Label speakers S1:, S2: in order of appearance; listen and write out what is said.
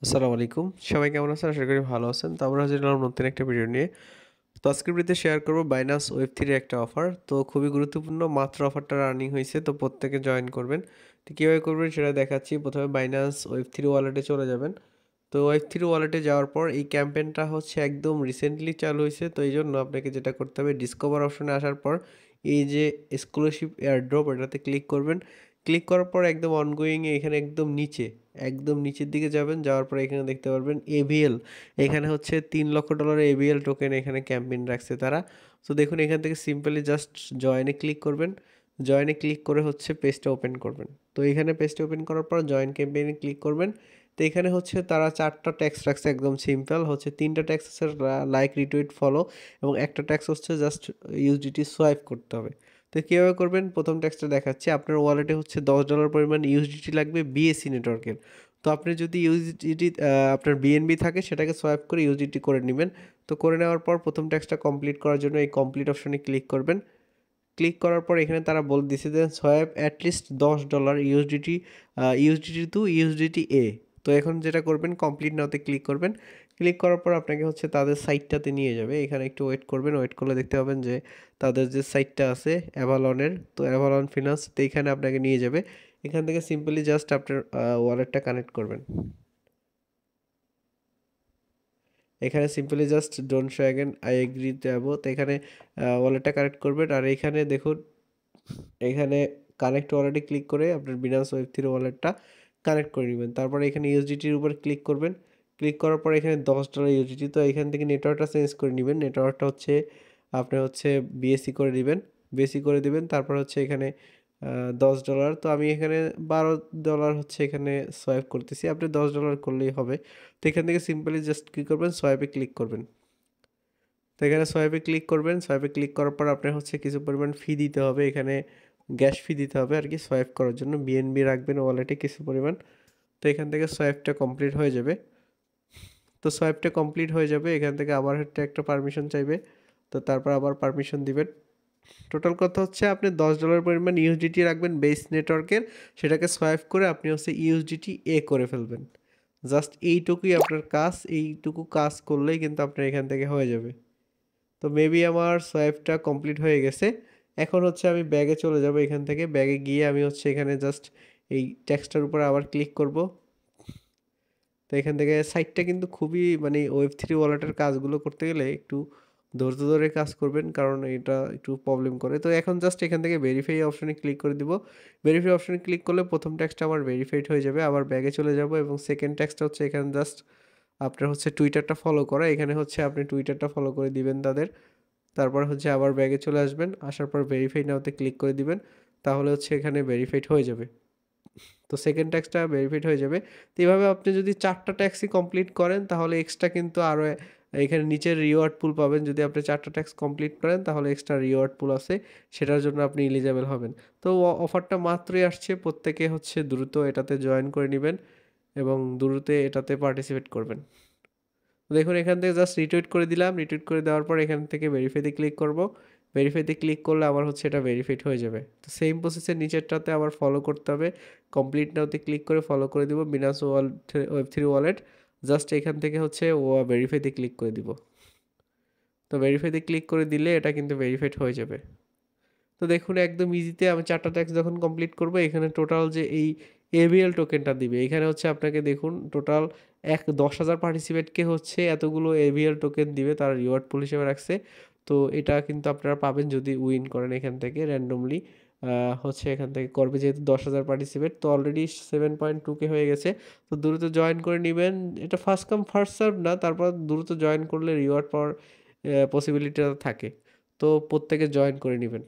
S1: আসসালামু আলাইকুম। সবাই কেমন আছেন? আশা করি ভালো আছেন। তো আমরা হাজির হলাম নতুন একটা ভিডিও নিয়ে। তো আজকের ভিডিওতে শেয়ার করব Binance Web3 এর একটা অফার। তো খুবই গুরুত্বপূর্ণ মাত্র অফারটা রানিং হইছে। তো প্রত্যেকে জয়েন করবেন। তো কিভাবে করবেন সেটা দেখাচ্ছি। প্রথমে Binance Web3 ওয়ালেটে চলে যাবেন। তো Web3 ওয়ালেটে যাওয়ার পর এই ক্যাম্পেইনটা হচ্ছে একদম রিসেন্টলি চালু হইছে। তো এইজন্য আপনাকে যেটা করতে হবে ডিসকভার অপশনে আসার পর এই যে এক্সক্লুসিভ এয়ারড্রপ এটাতে ক্লিক করবেন। ক্লিক করার পর একদম অনগোয়িং এ এখানে একদম নিচে, একদম নিচের দিকে যাবেন। যাওয়ার পরে এখানে দেখতে পারবেন AVL এখানে হচ্ছে $3 লাখ AVL টোকেন এখানে ক্যাম্পেইন রাখছে তারা। তো দেখুন এখান থেকে সিম্পলি জাস্ট জয়েনে ক্লিক করবেন। জয়েনে ক্লিক করে হচ্ছে পেজটা ওপেন করবেন। তো এখানে পেজটা ওপেন করার পর জয়েন ক্যাম্পেইনে ক্লিক করবেন। তো এখানে হচ্ছে তারা 4টা ট্যাক্স রাখছে একদম সিম্পল হচ্ছে 3টা ট্যাক্স হচ্ছে লাইক, রিটুইট, ফলো এবং একটা ট্যাক্স হচ্ছে জাস্ট ইউএসডিটি সোয়াইপ করতে হবে। তো কীভাবে করবেন প্রথম ট্যাক্সটা দেখাচ্ছি। আপনার ওয়ালেটে হচ্ছে $10 পরিমাণ ইউএসডিটি লাগবে বিএসসি নেটওয়ার্কের। তো আপনি যদি ইউএসডিটি আপনার বিএনবি থাকে সেটাকে সোয়াইপ করে ইউএসডিটি করে নেবেন। তো করে নেওয়ার পর প্রথম ট্যাক্সটা কমপ্লিট করার জন্য এই কমপ্লিট অপশনে ক্লিক করবেন। ক্লিক করার পর এখানে তারা বলে দিছে যে swipe at least $10 USDT USDT to USDT এ। তো এখন যেটা করবেন কমপ্লিট নাওতে ক্লিক করবেন। ক্লিক করার পর আপনাকে হচ্ছে তাদের সাইটটাতে নিয়ে যাবে। এখানে একটু ওয়েট করবেন। ওয়েট করলে দেখতে পাবেন যে তাদের যে সাইটটা আছে অ্যাভালনের, তো অ্যাভালন ফিনান্স, তো এইখানে আপনাকে নিয়ে যাবে। এখান থেকে সিম্পলি জাস্ট আপনার ওয়ালেটটা কানেক্ট করবেন। এখানে simply just don't show again I agree to above. তো এখানে ওয়ালেটটা কানেক্ট করবেন। আর এইখানে দেখুন এখানে কানেক্ট ওয়ালেটে ক্লিক করে আপনার বিনান্স ওয়েব3 ওয়ালেটটা কানেক্ট করে নেবেন। তারপরে এখানে ইউএসডিটির উপর ক্লিক করবেন। ক্লিক করার পর এখানে $10 ইউএসডিটি, তো এখান থেকে নেটওয়ার্কটা চেঞ্জ করে নেবেন। নেটওয়ার্কটা হচ্ছে আপনি হচ্ছে বিএসসি করে দিবেন। বিএসসি করে দিবেন। তারপর হচ্ছে এখানে $10, তো আমি এখানে $12 হচ্ছে এখানে সোয়াইপ করতেছি। আপনি $10 করলেই হবে। তো এখান থেকে সিম্পলি জাস্ট কী করবেন, সোয়াইপে ক্লিক করবেন। তো এখানে সোয়াইপে ক্লিক করবেন। সোয়াইপে ক্লিক করার পর আপনার হচ্ছে কিছু পরিমাণ ফি দিতে হবে। এখানে গ্যাস ফি দিতে হবে আর কি সোয়াইপ করার জন্য। বিএনবি রাখবেন ওয়ালেটে কিছু পরিমাণ। তো এখান থেকে সোয়াইপটা কমপ্লিট হয়ে যাবে। তো সোয়াইপটা কমপ্লিট হয়ে যাবে। এখান থেকে আবার একটা পারমিশন চাইবে। তো তারপর আবার পারমিশন দিবেন। টোটাল কথা হচ্ছে আপনি $10 পরিমাণ ইউএসডিটি রাখবেন বেস নেটওয়ার্কের। সেটাকে সোয়াইপ করে আপনি হচ্ছে ইউএসডিটি করে ফেলবেন। জাস্ট এইটুকুই আপনার কাজ। এইটুকু কাজ করলেই কিন্তু আপনার এখান থেকে হয়ে যাবে। তো মেবি আমার সোয়াইপটা কমপ্লিট হয়ে গেছে। এখন হচ্ছে আমি ব্যাগে চলে যাব। এখান থেকে ব্যাগে গিয়ে আমি হচ্ছে এখানে জাস্ট এই টেক্সটটার উপর আবার ক্লিক করব। তো এখান থেকে সাইটটা কিন্তু খুবই মানে ওয়েব3 ওয়ালেটের কাজগুলো করতে গেলে একটু ধৈর্য ধরে কাজ করবেন, কারণ এটা একটু প্রবলেম করে। তো এখন জাস্ট এখান থেকে ভেরিফাই অপশনে ক্লিক করে দিব। ভেরিফাই অপশনে ক্লিক করলে প্রথম ট্যাক্সটা আমার ভেরিফাইড হয়ে যাবে। আবার ব্যাগে চলে যাব এবং সেকেন্ড ট্যাক্সটা হচ্ছে এখানে জাস্ট আপনার হচ্ছে টুইটারটা ফলো করা। এখানে হচ্ছে আপনি টুইটারটা ফলো করে দিবেন তাদের। তারপর হচ্ছে আবার ব্যাগে চলে আসবেন। আসার পর ভেরিফাই নাওতে ক্লিক করে দিবেন। তাহলে হচ্ছে এখানে ভেরিফাইড হয়ে যাবে। তো সেকেন্ড ট্যাক্সটা ভেরিফাইড হয়ে যাবে। তো এভাবে আপনি যদি 4টা ট্যাক্সই কমপ্লিট করেন তাহলে এক্সট্রা কিন্তু আরও এখানে নিচের রিওয়ার্ড পুল পাবেন। যদি আপনি 4টা ট্যাক্স কমপ্লিট করেন তাহলে এক্সট্রা রিওয়ার্ড পুল আছে, সেটার জন্য আপনি এলিজেবল হবেন। তো অফারটা মাত্রই আসছে। প্রত্যেকে হচ্ছে দ্রুত এটাতে জয়েন করে নেবেন এবং দ্রুত এটাতে পার্টিসিপেট করবেন। দেখুন এখান থেকে জাস্ট রিটুইট করে দিলাম। রিটুইট করে দেওয়ার পর এখান থেকে ভেরিফাইতে ক্লিক করব। ভেরিফাইতে ক্লিক করলে আমার হচ্ছে এটা ভেরিফাইড হয়ে যাবে। তো সেম প্রসেসে নিচেরটাতে আবার ফলো করতে হবে। কমপ্লিট নাওতে ক্লিক করে ফলো করে দিব বিনান্স ওয়েব3 ওয়ালেট। জাস্ট এখান থেকে হচ্ছে ভেরিফাইতে ক্লিক করে দিব। তো ভেরিফাইতে ক্লিক করে দিলে এটা কিন্তু ভেরিফাইড হয়ে যাবে। তো দেখুন একদম ইজিতে আমি 4টা ট্যাক্স যখন কমপ্লিট করব এখানে টোটাল যে এই এভিএল টোকেনটা দিবে, এখানে হচ্ছে আপনাকে দেখুন টোটাল 10,000 পার্টিসিপেটকে হচ্ছে এতগুলো এভিএল টোকেন দিবে, তারা রিওয়ার্ড পুল হিসেবে রাখছে। তো এটা কিন্তু আপনারা পাবেন যদি উইন করেন এখান থেকে র্যান্ডমলি হচ্ছে এখান থেকে করবে, যেহেতু 10,000 পার্টিসিপেট তো অলরেডি 7.2K হয়ে গেছে। তো দ্রুত জয়েন করে নেবেন। এটা ফার্স্ট কাম ফার্স্ট সার্ভ না, তারপর দ্রুত জয়েন করলে রিওয়ার্ড পাওয়ার পসিবিলিটিটা থাকে। তো প্রত্যেকে জয়েন করে নেবেন।